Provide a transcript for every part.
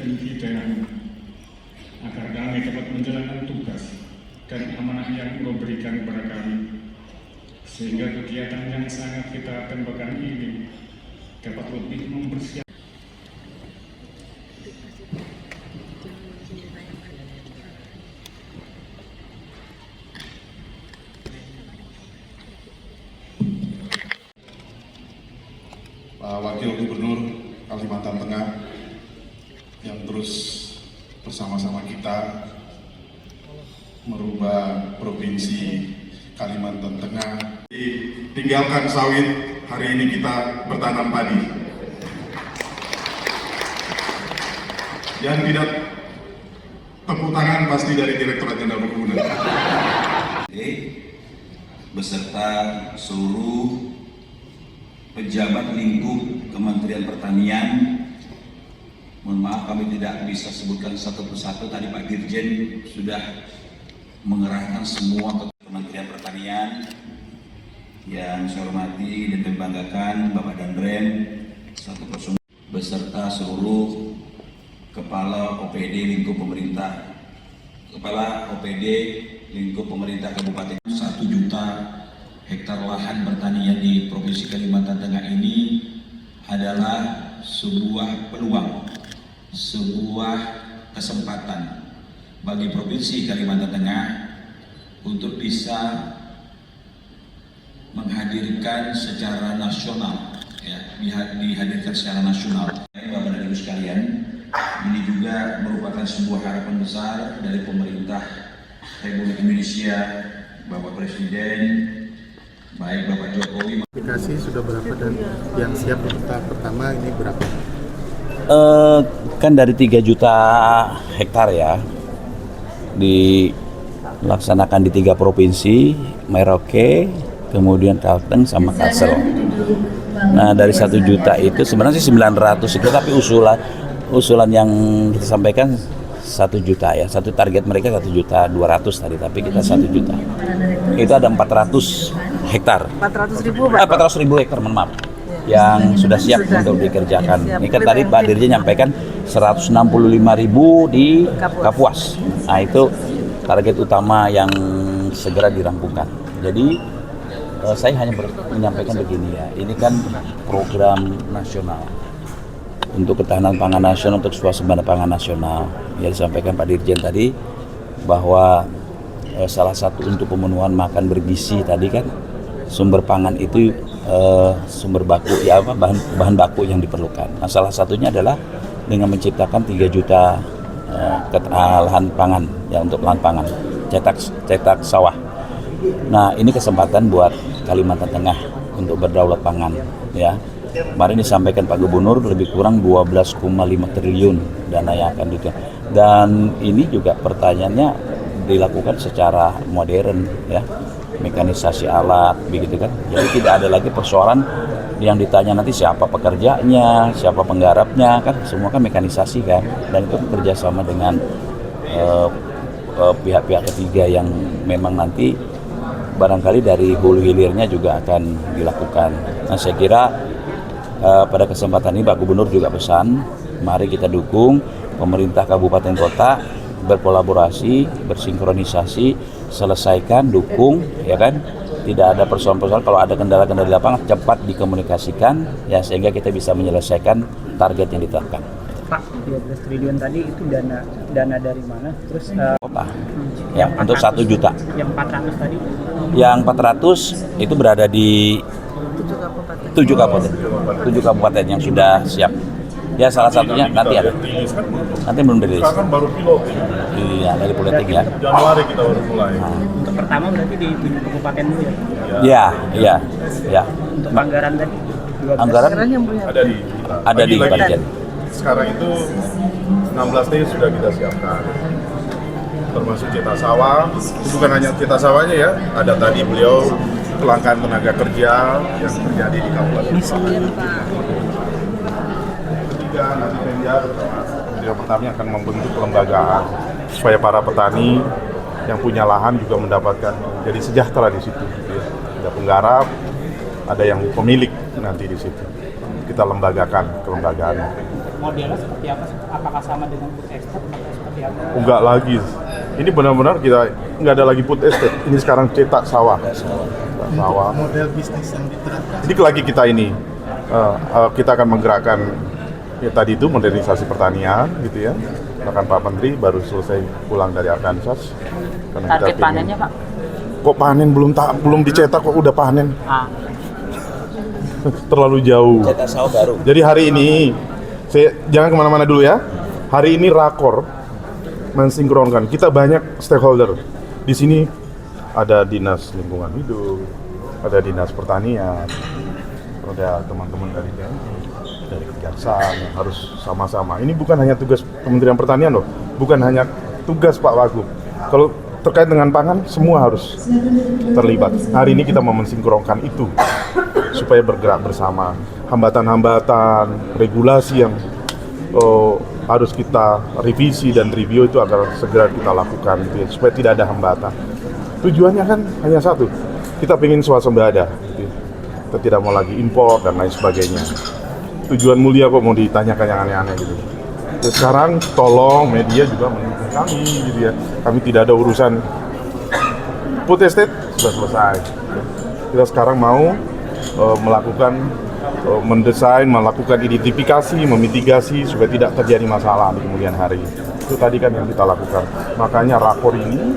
dan hidayahmu, agar kami dapat menjalankan tugas dan amanah yang Engkau berikan kepada kami, sehingga kegiatan yang sangat kita tembakan ini dapat lebih mempersiapkan Wakil Gubernur Kalimantan Tengah yang terus bersama-sama kita merubah Provinsi Kalimantan Tengah. Tinggalkan sawit, hari ini kita bertanam padi. Yang tidak tepuk tangan pasti dari Direktorat Jenderal Perkebunan. Beserta seluruh pejabat lingkup Kementerian Pertanian. Mohon maaf kami tidak bisa sebutkan satu persatu, tadi Pak Dirjen sudah mengerahkan semua ke Kementerian Pertanian. Yang saya hormati dan banggakan Bapak Danrem 101 beserta seluruh Kepala OPD lingkup pemerintah, Kepala OPD lingkup pemerintah Kabupaten. 1 juta hektar lahan pertanian di Provinsi Kalimantan Tengah ini adalah sebuah peluang, sebuah kesempatan bagi Provinsi Kalimantan Tengah untuk bisa menghadirkan secara nasional, ya, dihadirkan secara nasional. Bapak dan Ibu sekalian, ini juga merupakan sebuah harapan besar dari pemerintah Republik Indonesia, Bapak Presiden, baik Bapak Jokowi. Aplikasi sudah berapa dan yang siap untuk tahap pertama ini berapa? Kan dari 3 juta hektar ya, dilaksanakan di 3 provinsi, Merauke, kemudian Kalteng sama Kalsel. Nah dari 1 juta itu sebenarnya sih 900 itu, tapi usulan yang kita sampaikan 1 juta ya, satu target mereka 1.200.000 tadi, tapi kita 1 juta. Itu ada 400 hektar. 400.000 hektar, mohon maaf, yang sudah siap untuk dikerjakan. Ini kan tadi Pak Dirjen nyampaikan 165.000 di Kapuas. Nah itu target utama yang segera dirampungkan. Jadi saya hanya menyampaikan begini ya, ini kan program nasional untuk ketahanan pangan nasional, untuk swasembada pangan nasional. Ya disampaikan Pak Dirjen tadi bahwa salah satu untuk pemenuhan makan bergizi tadi kan sumber pangan itu sumber baku ya, bahan baku yang diperlukan. Nah salah satunya adalah dengan menciptakan 3 juta lahan pangan ya, untuk lahan pangan cetak sawah. Nah ini kesempatan buat Kalimantan Tengah untuk berdaulat pangan ya. Kemarin disampaikan Pak Gubernur lebih kurang 12,5 triliun dana yang akan diterima. Dan ini juga pertanyaannya dilakukan secara modern ya, mekanisasi alat begitu kan. Jadi tidak ada lagi persoalan yang ditanya nanti siapa pekerjanya, siapa penggarapnya, kan semua kan mekanisasi kan. Dan itu kerjasama dengan pihak-pihak ketiga yang memang nanti barangkali dari hulu hilirnya juga akan dilakukan. Nah saya kira pada kesempatan ini Pak Gubernur juga pesan, mari kita dukung pemerintah kabupaten kota berkolaborasi, bersinkronisasi, selesaikan, dukung, ya kan. Tidak ada persoalan-persoalan, kalau ada kendala-kendala di lapangan cepat dikomunikasikan, ya sehingga kita bisa menyelesaikan target yang ditetapkan. Pak, 12 triliun tadi itu dana dari mana? Terus kota, ya untuk 1 juta. Yang 400 tadi? Yang 400 itu berada di 7 kabupaten yang sudah siap. Ya salah satunya nanti ada. Nanti belum dirilis. Sekarang baru pilot. Iya dari politik ya. Januari kita baru mulai. Untuk pertama berarti di 7 kabupaten dulu ya? Iya. Untuk anggaran tadi? 12. Anggaran ada di Pak Dirjen. Sekarang itu 16 T sudah kita siapkan. Termasuk cetak sawah, bukan hanya cetak sawahnya ya, ada tadi beliau kelangkaan tenaga kerja yang terjadi di Kabupaten Pak. Ketiga, nanti Pemda bersama Kementerian Pertanian akan membentuk kelembagaan supaya para petani yang punya lahan juga mendapatkan jadi sejahtera di situ. Ada penggarap, ada yang pemilik nanti di situ. Kita lembagakan kelembagaan. modelnya seperti apa? Apakah sama dengan food estate atau seperti apa? Enggak lagi. Ini benar-benar kita nggak ada lagi food estate. Ini sekarang cetak sawah. Cetak sawah. Model bisnis yang diterapkan. Jadi lagi kita ini kita akan menggerakkan ya tadi itu modernisasi pertanian gitu ya. Bahkan Pak Menteri baru selesai pulang dari Arkansas. Target panennya Pak? Kok panen belum dicetak kok udah panen? Ah. Terlalu jauh. Cetak sawah baru. Jadi hari ini jangan kemana-mana dulu ya. Hari ini rakor mensinkronkan. Kita banyak stakeholder. Di sini ada dinas lingkungan hidup, ada dinas pertanian, ada teman-teman dari TNI, dari kejaksaan yang harus sama-sama. Ini bukan hanya tugas Kementerian Pertanian loh, bukan hanya tugas Pak Wagub. Kalau terkait dengan pangan, semua harus terlibat. Hari ini kita mau mensinkronkan itu supaya bergerak bersama. Hambatan-hambatan, regulasi yang harus kita revisi dan review itu agar segera kita lakukan gitu ya, supaya tidak ada hambatan. Tujuannya kan hanya satu, kita ingin swasembada gitu ya. Kita tidak mau lagi impor dan lain sebagainya. Tujuan mulia kok mau ditanyakan yang aneh-aneh gitu. Ya, sekarang tolong media juga mendukung kami gitu ya. Kami tidak ada urusan food estate, sudah selesai. Kita sekarang mau mendesain, melakukan identifikasi, memitigasi supaya tidak terjadi masalah di kemudian hari. Itu tadi kan yang kita lakukan. Makanya rakor ini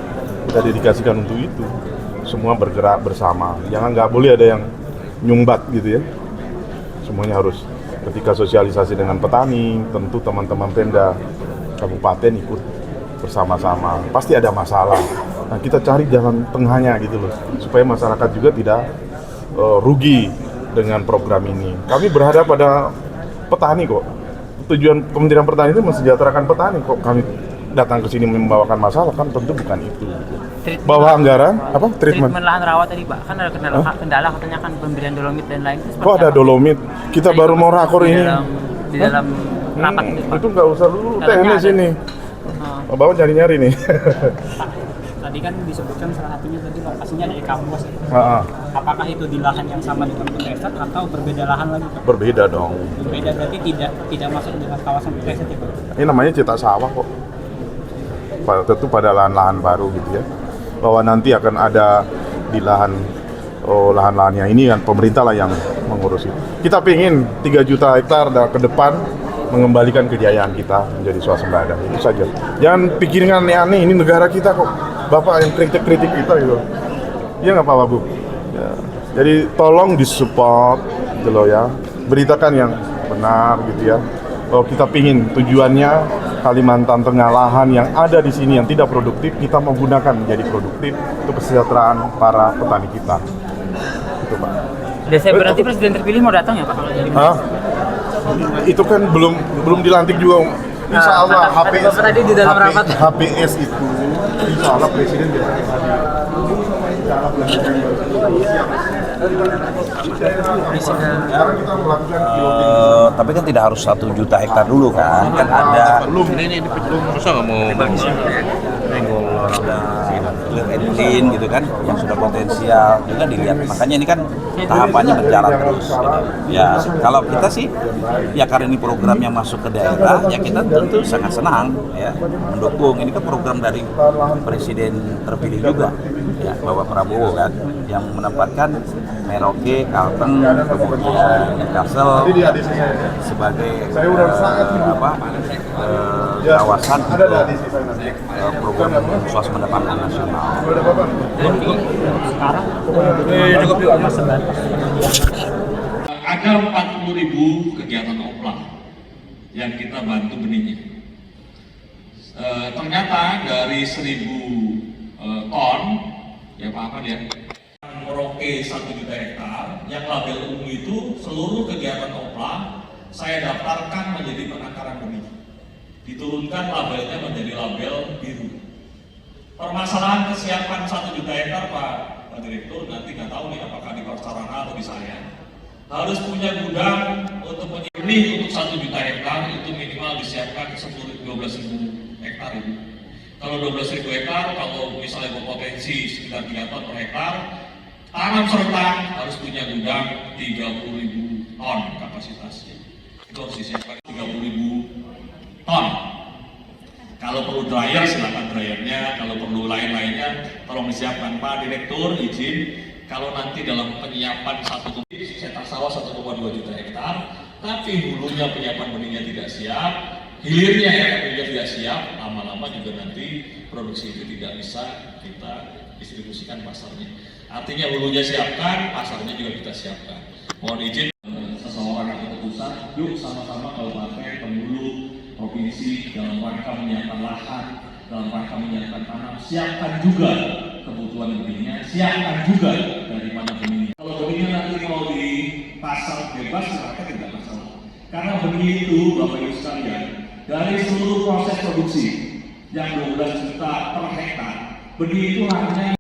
kita dedikasikan untuk itu. Semua bergerak bersama. Jangan nggak boleh ada yang nyumbat gitu ya. Semuanya harus. Ketika sosialisasi dengan petani, tentu teman-teman Pemda Kabupaten ikut bersama-sama. Pasti ada masalah. Nah, kita cari jalan tengahnya gitu loh, supaya masyarakat juga tidak rugi dengan program ini. Kami berharap pada petani kok. Tujuan Kementerian Pertanian itu mensejahterakan petani kok. Kami datang ke sini membawakan masalah kan tentu bukan itu. Bawa anggaran apa? Treatment lahan rawa tadi Pak, kan ada kendala katanya kan pemberian dolomit dan lain. Kok ada dolomit? Kita baru mau rakor ini. Di dalam rapat itu Pak. Itu nggak usah dulu teknis ini. Bawa nyari-nyari nih. Tadi kan disebutkan salah satunya tadi lokasinya di kampus. Heeh. Apakah itu di lahan yang sama dengan food estate atau berbeda lahan lagi Pak? Berbeda dong. Berbeda berarti tidak masuk dalam kawasan food estate ya Pak? Ini namanya cetak sawah kok. Tentu pada lahan-lahan baru gitu ya. Bahwa nanti akan ada di lahan-lahannya ini kan pemerintah lah yang mengurus itu. Kita pengen 3 juta hektar ke depan mengembalikan kejayaan kita menjadi swasembada. Itu saja. Jangan pikirin aneh-aneh, ini negara kita kok. Bapak yang kritik-kritik kita gitu. Iya nggak Pak Wagub? Ya. Jadi tolong disupport gitu loh ya. Beritakan yang benar gitu ya. Kalau kita pingin tujuannya Kalimantan Tengah lahan yang ada di sini yang tidak produktif kita menggunakan menjadi produktif untuk kesejahteraan para petani kita. Itu Pak. Desember nanti presiden terpilih mau datang ya Pak kalau jadi? Hah? Itu kan belum dilantik juga. Insya Allah HPS tadi di dalam rapat. HPS itu Insya Allah presiden biasanya hadir. Sekarang kita melakukan piloting. Tapi kan tidak harus 1 juta hektar dulu kan ada ini masa nggak mau edin gitu kan yang sudah potensial juga dilihat. Makanya ini kan tahapannya berjalan terus gitu. Ya kalau kita sih ya karena ini program yang masuk ke daerah ya kita tentu sangat senang ya mendukung. Ini kan program dari presiden terpilih juga ya Bapak Prabowo kan yang menempatkan Merauke, Kalteng, kemudian Kalsel sebagai kawasan untuk program swasembada pangan nasional. Ada 40.000 kegiatan oplah yang kita bantu benihnya. Ternyata dari 1.000 ton, ya Pak apa dia? Merauke 1 juta hektar, yang label ungu itu seluruh kegiatan oplah saya daftarkan menjadi penangkaran benih. Diturunkan labelnya menjadi label biru. Permasalahan kesiapan 1 juta hektar Pak Direktur, nanti nggak tahu nih apakah di Korsarana atau di saya. Harus punya gudang untuk benih untuk 1 juta hektar itu minimal disiapkan 12.000 hektar itu. Kalau 12.000 hektar, kalau misalnya berpotensi sekitar 3 ton per hektar, tanam serentak harus punya gudang 30.000 ton kapasitasnya. Itu harus disiapkan 30.000 ton. Kalau perlu dryer silakan dryernya, kalau perlu lain-lainnya tolong disiapkan. Pak Direktur izin kalau nanti dalam penyiapan cetak sawah 1,2 juta hektar, tapi hulunya penyiapan benihnya tidak siap, hilirnya benihnya tidak siap, lama-lama juga nanti produksi itu tidak bisa kita distribusikan pasarnya. Artinya hulunya siapkan, pasarnya juga kita siapkan. Mohon izin seseorang atau pusat, yuk sama-sama kabupaten, penghulu, provinsi dalam rangka menyiapkan lahan, dalam rangka menyiapkan tanam, siapkan juga kebutuhan benihnya, siapkan juga dari mana benihnya. Kalau benihnya nanti mau dipasang bebas, silakan tidak masalah. Karena benih itu, Bapak Ibu sekalian, dari seluruh proses produksi yang 12 juta per hektar, benih itu hanya